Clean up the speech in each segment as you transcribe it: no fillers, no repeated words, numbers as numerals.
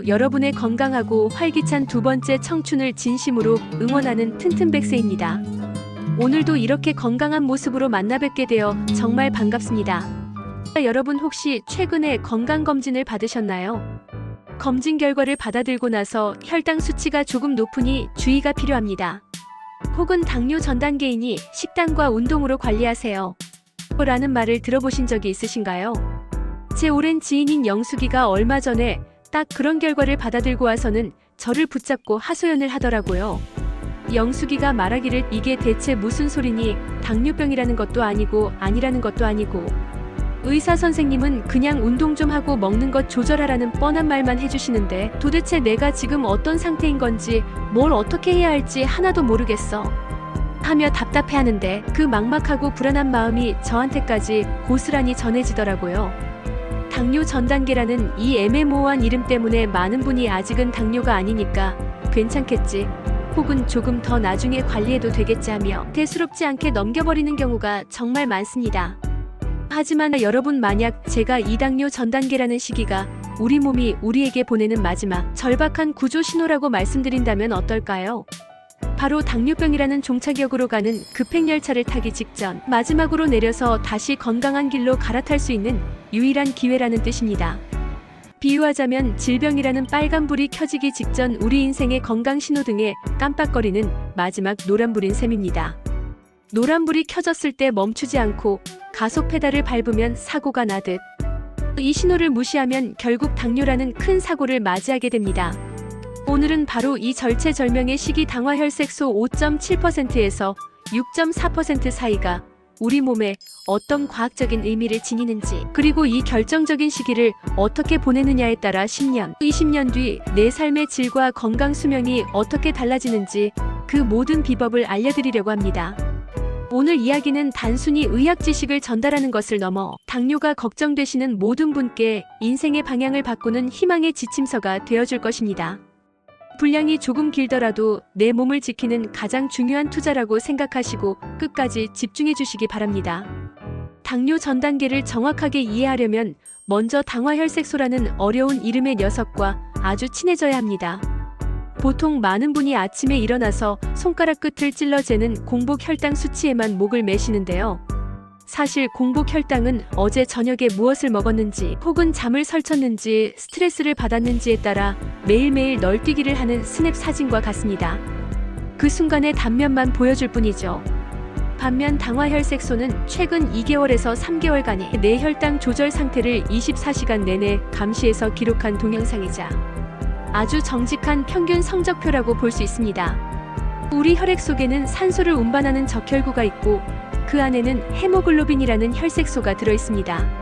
여러분의 건강하고 활기찬 두 번째 청춘을 진심으로 응원하는 튼튼백세입니다. 오늘도 이렇게 건강한 모습으로 만나뵙게 되어 정말 반갑습니다. 여러분 혹시 최근에 건강검진을 받으셨나요? 검진 결과를 받아들고 나서 혈당 수치가 조금 높으니 주의가 필요합니다. 혹은 당뇨 전 단계이니 식단과 운동으로 관리하세요. 라는 말을 들어보신 적이 있으신가요? 제 오랜 지인인 영숙이가 얼마 전에 딱 그런 결과를 받아들고 와서는 저를 붙잡고 하소연을 하더라고요. 영숙이가 말하기를 이게 대체 무슨 소리니, 당뇨병이라는 것도 아니고 아니라는 것도 아니고 의사 선생님은 그냥 운동 좀 하고 먹는 것 조절하라는 뻔한 말만 해주시는데 도대체 내가 지금 어떤 상태인 건지 뭘 어떻게 해야 할지 하나도 모르겠어 하며 답답해하는데 그 막막하고 불안한 마음이 저한테까지 고스란히 전해지더라고요. 당뇨 전 단계라는 이 애매모호한 이름 때문에 많은 분이 아직은 당뇨가 아니니까 괜찮겠지, 혹은 조금 더 나중에 관리해도 되겠지 하며 대수롭지 않게 넘겨버리는 경우가 정말 많습니다. 하지만 여러분, 만약 제가 이 당뇨 전 단계라는 시기가 우리 몸이 우리에게 보내는 마지막 절박한 구조 신호라고 말씀드린다면 어떨까요? 바로 당뇨병이라는 종착역으로 가는 급행열차를 타기 직전 마지막으로 내려서 다시 건강한 길로 갈아탈 수 있는 유일한 기회라는 뜻입니다. 비유하자면 질병이라는 빨간불이 켜지기 직전 우리 인생의 건강 신호등에 깜빡거리는 마지막 노란불인 셈입니다. 노란불이 켜졌을 때 멈추지 않고 가속 페달을 밟으면 사고가 나듯 이 신호를 무시하면 결국 당뇨라는 큰 사고를 맞이하게 됩니다. 오늘은 바로 이 절체절명의 시기 당화혈색소 5.7%에서 6.4% 사이가 우리 몸에 어떤 과학적인 의미를 지니는지, 그리고 이 결정적인 시기를 어떻게 보내느냐에 따라 10년, 20년 뒤 내 삶의 질과 건강 수명이 어떻게 달라지는지 그 모든 비법을 알려드리려고 합니다. 오늘 이야기는 단순히 의학 지식을 전달하는 것을 넘어 당뇨가 걱정되시는 모든 분께 인생의 방향을 바꾸는 희망의 지침서가 되어줄 것입니다. 분량이 조금 길더라도 내 몸을 지키는 가장 중요한 투자라고 생각하시고 끝까지 집중해 주시기 바랍니다. 당뇨 전 단계를 정확하게 이해하려면 먼저 당화혈색소라는 어려운 이름의 녀석과 아주 친해져야 합니다. 보통 많은 분이 아침에 일어나서 손가락 끝을 찔러 재는 공복 혈당 수치에만 목을 매시는데요. 사실 공복 혈당은 어제 저녁에 무엇을 먹었는지, 혹은 잠을 설쳤는지, 스트레스를 받았는지에 따라 매일매일 널뛰기를 하는 스냅 사진과 같습니다. 그 순간의 단면만 보여줄 뿐이죠. 반면 당화혈색소는 최근 2개월에서 3개월간의 내 혈당 조절 상태를 24시간 내내 감시해서 기록한 동영상이자 아주 정직한 평균 성적표라고 볼 수 있습니다. 우리 혈액 속에는 산소를 운반하는 적혈구가 있고 그 안에는 헤모글로빈이라는 혈색소가 들어있습니다.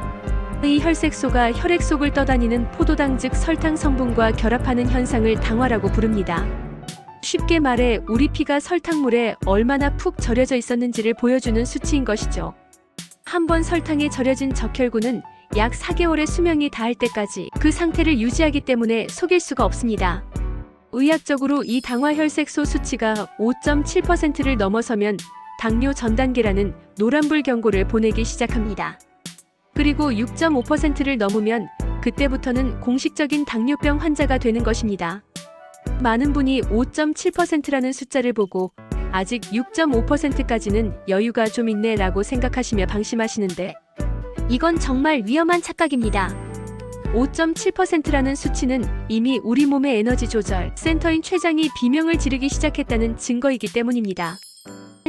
이 혈색소가 혈액 속을 떠다니는 포도당 즉 설탕 성분과 결합하는 현상을 당화라고 부릅니다. 쉽게 말해 우리 피가 설탕물에 얼마나 푹 절여져 있었는지를 보여주는 수치인 것이죠. 한번 설탕에 절여진 적혈구는 약 4개월의 수명이 닿을 때까지 그 상태를 유지하기 때문에 속일 수가 없습니다. 의학적으로 이 당화혈색소 수치가 5.7%를 넘어서면 당뇨 전 단계라는 노란불 경고를 보내기 시작합니다. 그리고 6.5%를 넘으면 그때부터는 공식적인 당뇨병 환자가 되는 것입니다. 많은 분이 5.7%라는 숫자를 보고 아직 6.5%까지는 여유가 좀 있네 라고 생각하시며 방심하시는데 이건 정말 위험한 착각입니다. 5.7%라는 수치는 이미 우리 몸의 에너지 조절 센터인 췌장이 비명을 지르기 시작했다는 증거이기 때문입니다.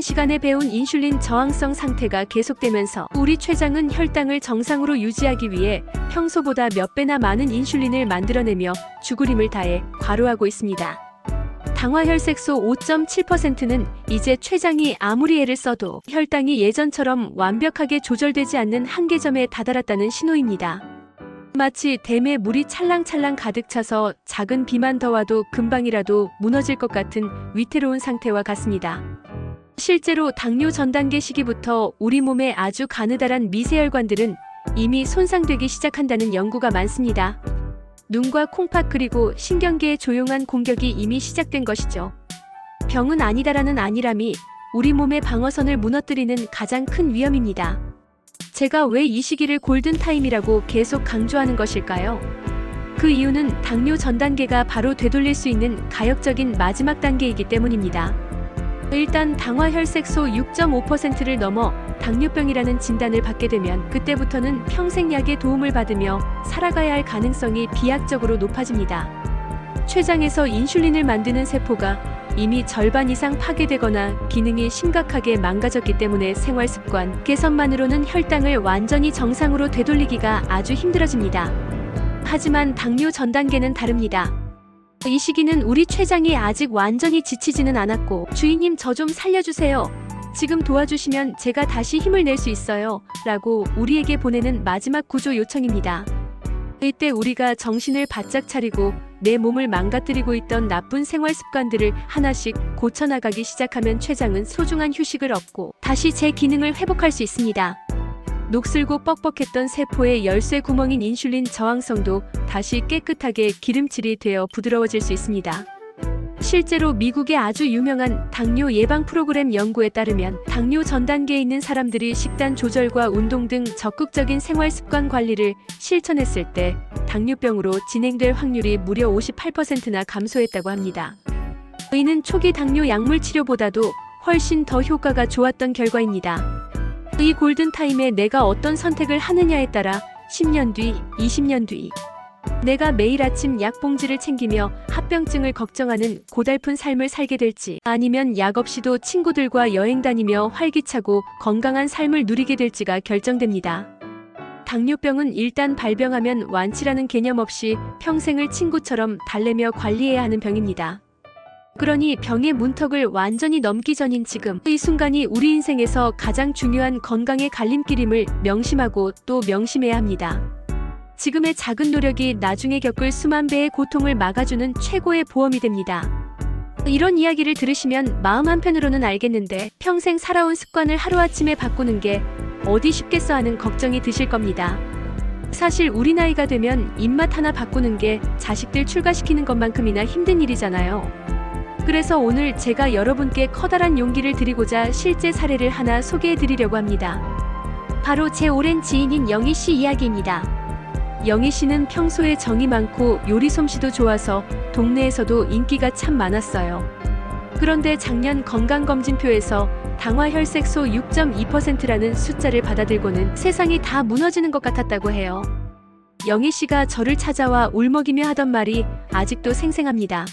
시간에 배운 인슐린 저항성 상태가 계속되면서 우리 췌장은 혈당을 정상으로 유지하기 위해 평소보다 몇 배나 많은 인슐린을 만들어내며 죽으림을 다해 과로하고 있습니다. 당화혈색소 5.7%는 이제 췌장이 아무리 애를 써도 혈당이 예전처럼 완벽하게 조절되지 않는 한계점에 다다랐다는 신호입니다. 마치 댐에 물이 찰랑찰랑 가득 차서 작은 비만 더 와도 금방이라도 무너질 것 같은 위태로운 상태와 같습니다. 실제로 당뇨 전 단계 시기부터 우리 몸의 아주 가느다란 미세혈관들은 이미 손상되기 시작한다는 연구가 많습니다. 눈과 콩팥 그리고 신경계의 조용한 공격이 이미 시작된 것이죠. 병은 아니다라는 안일함이 우리 몸의 방어선을 무너뜨리는 가장 큰 위험입니다. 제가 왜 이 시기를 골든타임이라고 계속 강조하는 것일까요? 그 이유는 당뇨 전 단계가 바로 되돌릴 수 있는 가역적인 마지막 단계이기 때문입니다. 일단 당화혈색소 6.5%를 넘어 당뇨병이라는 진단을 받게 되면 그때부터는 평생 약의 도움을 받으며 살아가야 할 가능성이 비약적으로 높아집니다. 췌장에서 인슐린을 만드는 세포가 이미 절반 이상 파괴되거나 기능이 심각하게 망가졌기 때문에 생활습관 개선만으로는 혈당을 완전히 정상으로 되돌리기가 아주 힘들어집니다. 하지만 당뇨 전 단계는 다릅니다. 이 시기는 우리 췌장이 아직 완전히 지치지는 않았고 주인님 저 좀 살려주세요. 지금 도와주시면 제가 다시 힘을 낼 수 있어요. 라고 우리에게 보내는 마지막 구조 요청입니다. 이때 우리가 정신을 바짝 차리고 내 몸을 망가뜨리고 있던 나쁜 생활 습관들을 하나씩 고쳐나가기 시작하면 췌장은 소중한 휴식을 얻고 다시 제 기능을 회복할 수 있습니다. 녹슬고 뻑뻑했던 세포의 열쇠 구멍인 인슐린 저항성도 다시 깨끗하게 기름칠이 되어 부드러워질 수 있습니다. 실제로 미국의 아주 유명한 당뇨 예방 프로그램 연구에 따르면 당뇨 전 단계에 있는 사람들이 식단 조절과 운동 등 적극적인 생활 습관 관리를 실천했을 때 당뇨병으로 진행될 확률이 무려 58%나 감소했다고 합니다. 이는 초기 당뇨 약물 치료보다도 훨씬 더 효과가 좋았던 결과입니다. 이 골든타임에 내가 어떤 선택을 하느냐에 따라 10년 뒤, 20년 뒤 내가 매일 아침 약봉지를 챙기며 합병증을 걱정하는 고달픈 삶을 살게 될지 아니면 약 없이도 친구들과 여행 다니며 활기차고 건강한 삶을 누리게 될지가 결정됩니다. 당뇨병은 일단 발병하면 완치라는 개념 없이 평생을 친구처럼 달래며 관리해야 하는 병입니다. 그러니 병의 문턱을 완전히 넘기 전인 지금 이 순간이 우리 인생에서 가장 중요한 건강의 갈림길임을 명심하고 또 명심해야 합니다. 지금의 작은 노력이 나중에 겪을 수만 배의 고통을 막아주는 최고의 보험이 됩니다. 이런 이야기를 들으시면 마음 한편으로는 알겠는데 평생 살아온 습관을 하루아침에 바꾸는 게 어디 쉽겠어 하는 걱정이 드실 겁니다. 사실 우리 나이가 되면 입맛 하나 바꾸는 게 자식들 출가시키는 것만큼이나 힘든 일이잖아요. 그래서 오늘 제가 여러분께 커다란 용기를 드리고자 실제 사례를 하나 소개해 드리려고 합니다. 바로 제 오랜 지인인 영희 씨 이야기입니다. 영희 씨는 평소에 정이 많고 요리 솜씨도 좋아서 동네에서도 인기가 참 많았어요. 그런데 작년 건강검진표에서 당화혈색소 6.2%라는 숫자를 받아들고는 세상이 다 무너지는 것 같았다고 해요. 영희 씨가 저를 찾아와 울먹이며 하던 말이 아직도 생생합니다.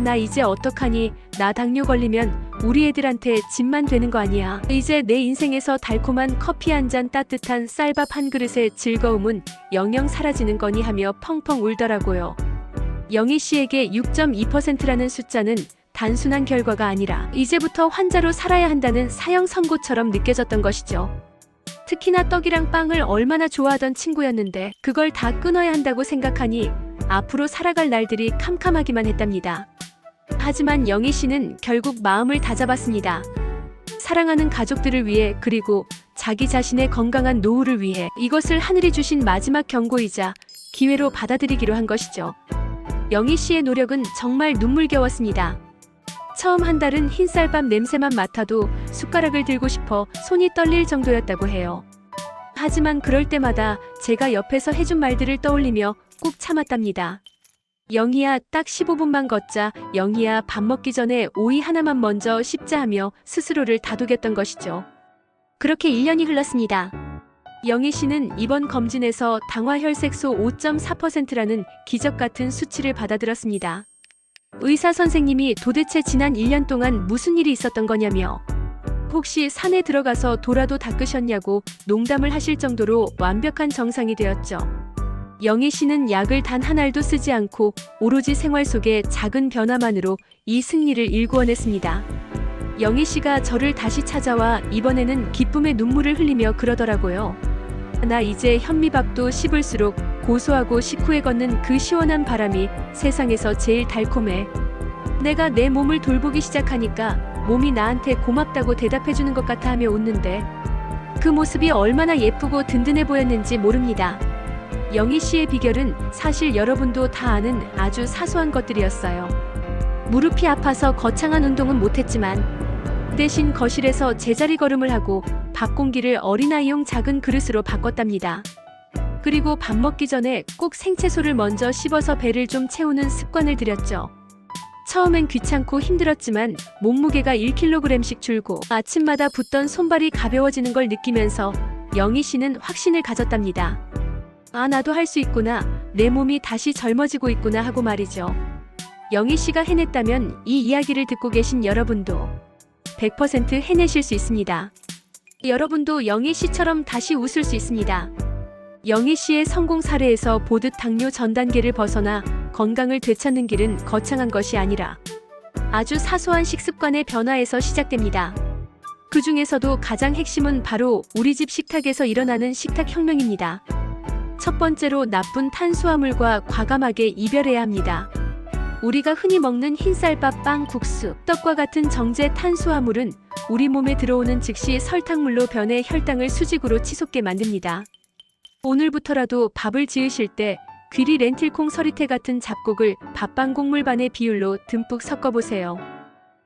나 이제 어떡하니? 나 당뇨 걸리면 우리 애들한테 짐만 되는 거 아니야. 이제 내 인생에서 달콤한 커피 한 잔 따뜻한 쌀밥 한 그릇의 즐거움은 영영 사라지는 거니 하며 펑펑 울더라고요. 영희 씨에게 6.2%라는 숫자는 단순한 결과가 아니라 이제부터 환자로 살아야 한다는 사형 선고처럼 느껴졌던 것이죠. 특히나 떡이랑 빵을 얼마나 좋아하던 친구였는데 그걸 다 끊어야 한다고 생각하니 앞으로 살아갈 날들이 캄캄하기만 했답니다. 하지만 영희 씨는 결국 마음을 다잡았습니다. 사랑하는 가족들을 위해 그리고 자기 자신의 건강한 노후를 위해 이것을 하늘이 주신 마지막 경고이자 기회로 받아들이기로 한 것이죠. 영희 씨의 노력은 정말 눈물겨웠습니다. 처음 한 달은 흰쌀밥 냄새만 맡아도 숟가락을 들고 싶어 손이 떨릴 정도였다고 해요. 하지만 그럴 때마다 제가 옆에서 해준 말들을 떠올리며 꾹 참았답니다. 영희야, 딱 15분만 걷자. 영희야, 밥 먹기 전에 오이 하나만 먼저 씹자 하며 스스로를 다독였던 것이죠. 그렇게 1년이 흘렀습니다. 영희 씨는 이번 검진에서 당화혈색소 5.4%라는 기적 같은 수치를 받아들었습니다. 의사 선생님이 도대체 지난 1년 동안 무슨 일이 있었던 거냐며 혹시 산에 들어가서 도라도 닦으셨냐고 농담을 하실 정도로 완벽한 정상이 되었죠. 영희 씨는 약을 단 한 알도 쓰지 않고 오로지 생활 속의 작은 변화만으로 이 승리를 일구어냈습니다. 영희 씨가 저를 다시 찾아와 이번에는 기쁨의 눈물을 흘리며 그러더라고요. 나 이제 현미밥도 씹을수록 고소하고 식후에 걷는 그 시원한 바람이 세상에서 제일 달콤해. 내가 내 몸을 돌보기 시작하니까 몸이 나한테 고맙다고 대답해주는 것 같아 하며 웃는데 그 모습이 얼마나 예쁘고 든든해 보였는지 모릅니다. 영희 씨의 비결은 사실 여러분도 다 아는 아주 사소한 것들이었어요. 무릎이 아파서 거창한 운동은 못했지만 대신 거실에서 제자리 걸음을 하고 밥 공기를 어린아이용 작은 그릇으로 바꿨답니다. 그리고 밥 먹기 전에 꼭 생채소를 먼저 씹어서 배를 좀 채우는 습관을 들였죠. 처음엔 귀찮고 힘들었지만 몸무게가 1kg씩 줄고 아침마다 붓던 손발이 가벼워지는 걸 느끼면서 영희 씨는 확신을 가졌답니다. 아, 나도 할 수 있구나. 내 몸이 다시 젊어지고 있구나 하고 말이죠. 영희 씨가 해냈다면 이 이야기를 듣고 계신 여러분도 100% 해내실 수 있습니다. 여러분도 영희 씨처럼 다시 웃을 수 있습니다. 영희 씨의 성공 사례에서 보듯 당뇨 전 단계를 벗어나 건강을 되찾는 길은 거창한 것이 아니라 아주 사소한 식습관의 변화에서 시작됩니다. 그 중에서도 가장 핵심은 바로 우리 집 식탁에서 일어나는 식탁혁명입니다. 첫 번째로 나쁜 탄수화물과 과감하게 이별해야 합니다. 우리가 흔히 먹는 흰쌀밥, 빵, 국수, 떡과 같은 정제 탄수화물은 우리 몸에 들어오는 즉시 설탕물로 변해 혈당을 수직으로 치솟게 만듭니다. 오늘부터라도 밥을 지으실 때 귀리, 렌틸콩, 서리태 같은 잡곡을 밥반 곡물 반의 비율로 듬뿍 섞어보세요.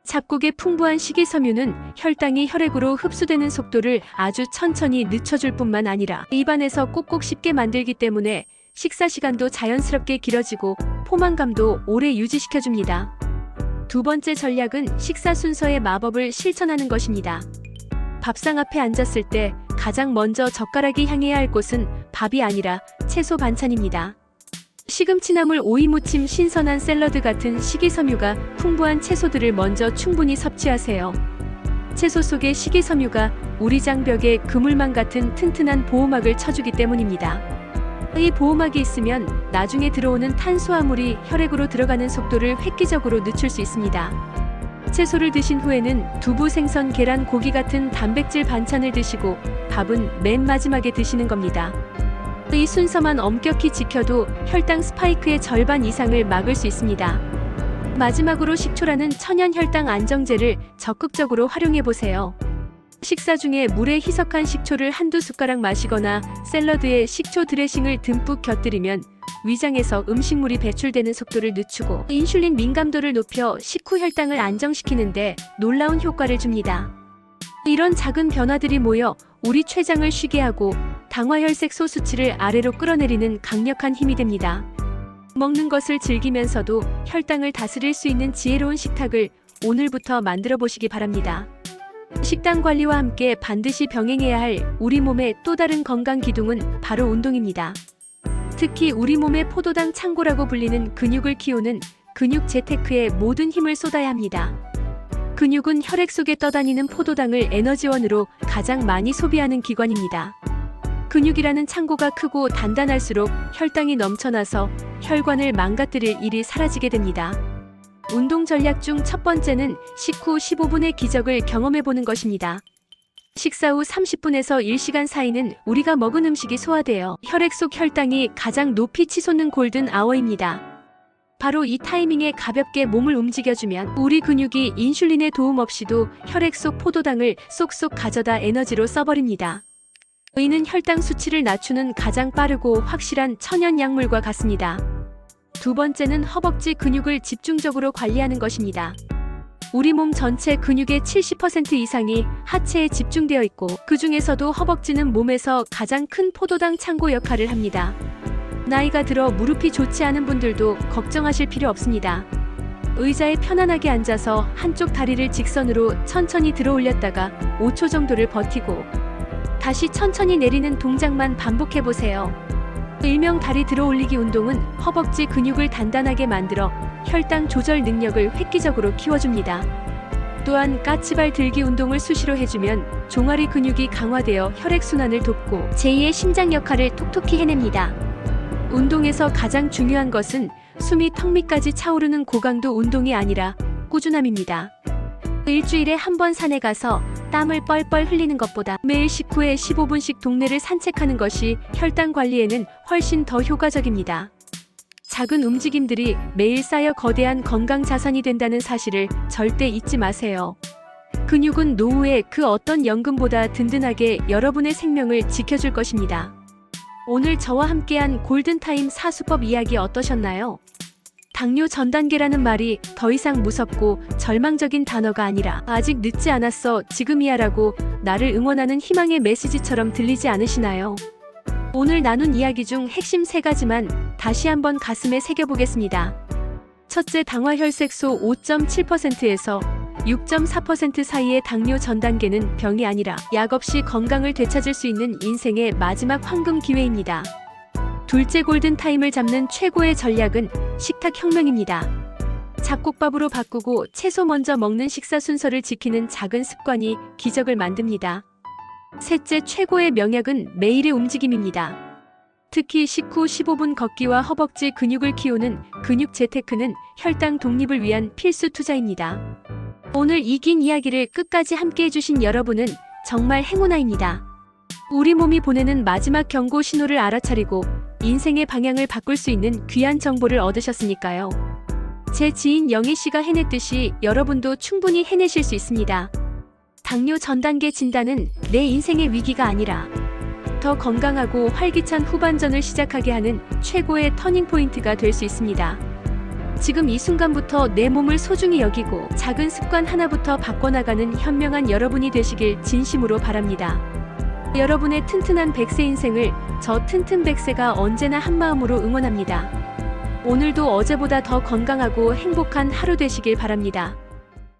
잡곡의 풍부한 식이섬유는 혈당이 혈액으로 흡수되는 속도를 아주 천천히 늦춰줄 뿐만 아니라 입안에서 꼭꼭 씹게 만들기 때문에 식사 시간도 자연스럽게 길어지고 포만감도 오래 유지시켜줍니다. 두 번째 전략은 식사 순서의 마법을 실천하는 것입니다. 밥상 앞에 앉았을 때 가장 먼저 젓가락이 향해야 할 곳은 밥이 아니라 채소 반찬입니다. 시금치나물, 오이무침, 신선한 샐러드 같은 식이섬유가 풍부한 채소들을 먼저 충분히 섭취하세요. 채소 속의 식이섬유가 우리 장벽에 그물망 같은 튼튼한 보호막을 쳐주기 때문입니다. 이 보호막이 있으면 나중에 들어오는 탄수화물이 혈액으로 들어가는 속도를 획기적으로 늦출 수 있습니다. 채소를 드신 후에는 두부, 생선, 계란, 고기 같은 단백질 반찬을 드시고 밥은 맨 마지막에 드시는 겁니다. 이 순서만 엄격히 지켜도 혈당 스파이크의 절반 이상을 막을 수 있습니다. 마지막으로 식초라는 천연 혈당 안정제를 적극적으로 활용해보세요. 식사 중에 물에 희석한 식초를 한두 숟가락 마시거나 샐러드에 식초 드레싱을 듬뿍 곁들이면 위장에서 음식물이 배출되는 속도를 늦추고 인슐린 민감도를 높여 식후 혈당을 안정시키는데 놀라운 효과를 줍니다. 이런 작은 변화들이 모여 우리 췌장을 쉬게 하고 당화혈색소 수치를 아래로 끌어내리는 강력한 힘이 됩니다. 먹는 것을 즐기면서도 혈당을 다스릴 수 있는 지혜로운 식탁을 오늘부터 만들어 보시기 바랍니다. 식단 관리와 함께 반드시 병행해야 할 우리 몸의 또 다른 건강 기둥은 바로 운동입니다. 특히 우리 몸의 포도당 창고라고 불리는 근육을 키우는 근육 재테크에 모든 힘을 쏟아야 합니다. 근육은 혈액 속에 떠다니는 포도당을 에너지원으로 가장 많이 소비하는 기관입니다. 근육이라는 창고가 크고 단단할수록 혈당이 넘쳐나서 혈관을 망가뜨릴 일이 사라지게 됩니다. 운동 전략 중 첫 번째는 식후 15분의 기적을 경험해보는 것입니다. 식사 후 30분에서 1시간 사이는 우리가 먹은 음식이 소화되어 혈액 속 혈당이 가장 높이 치솟는 골든 아워입니다. 바로 이 타이밍에 가볍게 몸을 움직여주면 우리 근육이 인슐린의 도움 없이도 혈액 속 포도당을 쏙쏙 가져다 에너지로 써버립니다. 이는 혈당 수치를 낮추는 가장 빠르고 확실한 천연 약물과 같습니다. 두 번째는 허벅지 근육을 집중적으로 관리하는 것입니다. 우리 몸 전체 근육의 70% 이상이 하체에 집중되어 있고 그 중에서도 허벅지는 몸에서 가장 큰 포도당 창고 역할을 합니다. 나이가 들어 무릎이 좋지 않은 분들도 걱정하실 필요 없습니다. 의자에 편안하게 앉아서 한쪽 다리를 직선으로 천천히 들어 올렸다가 5초 정도를 버티고 다시 천천히 내리는 동작만 반복해보세요. 일명 다리 들어 올리기 운동은 허벅지 근육을 단단하게 만들어 혈당 조절 능력을 획기적으로 키워줍니다. 또한 까치발 들기 운동을 수시로 해주면 종아리 근육이 강화되어 혈액순환을 돕고 제2의 심장 역할을 톡톡히 해냅니다. 운동에서 가장 중요한 것은 숨이 턱 밑까지 차오르는 고강도 운동이 아니라 꾸준함입니다. 일주일에 한 번 산에 가서 땀을 뻘뻘 흘리는 것보다 매일 식후에 15분씩 동네를 산책하는 것이 혈당 관리에는 훨씬 더 효과적입니다. 작은 움직임들이 매일 쌓여 거대한 건강 자산이 된다는 사실을 절대 잊지 마세요. 근육은 노후에 그 어떤 연금보다 든든하게 여러분의 생명을 지켜줄 것입니다. 오늘 저와 함께한 골든타임 사수법 이야기 어떠셨나요? 당뇨 전 단계라는 말이 더 이상 무섭고 절망적인 단어가 아니라 아직 늦지 않았어, 지금이야 라고 나를 응원하는 희망의 메시지처럼 들리지 않으시나요? 오늘 나눈 이야기 중 핵심 3가지만 다시 한번 가슴에 새겨보겠습니다. 첫째, 당화혈색소 5.7%에서 6.4% 사이의 당뇨 전 단계는 병이 아니라 약 없이 건강을 되찾을 수 있는 인생의 마지막 황금 기회입니다. 둘째, 골든타임을 잡는 최고의 전략은 식탁혁명입니다. 잡곡밥으로 바꾸고 채소 먼저 먹는 식사 순서를 지키는 작은 습관이 기적을 만듭니다. 셋째, 최고의 명약은 매일의 움직임입니다. 특히 식후 15분 걷기와 허벅지 근육을 키우는 근육 재테크는 혈당 독립을 위한 필수 투자입니다. 오늘 이 긴 이야기를 끝까지 함께 해주신 여러분은 정말 행운아입니다. 우리 몸이 보내는 마지막 경고 신호를 알아차리고 인생의 방향을 바꿀 수 있는 귀한 정보를 얻으셨으니까요. 제 지인 영희 씨가 해냈듯이 여러분도 충분히 해내실 수 있습니다. 당뇨 전 단계 진단은 내 인생의 위기가 아니라 더 건강하고 활기찬 후반전을 시작하게 하는 최고의 터닝포인트가 될 수 있습니다. 지금 이 순간부터 내 몸을 소중히 여기고 작은 습관 하나부터 바꿔나가는 현명한 여러분이 되시길 진심으로 바랍니다. 여러분의 튼튼한 100세 인생을 저 튼튼 100세가 언제나 한마음으로 응원합니다. 오늘도 어제보다 더 건강하고 행복한 하루 되시길 바랍니다.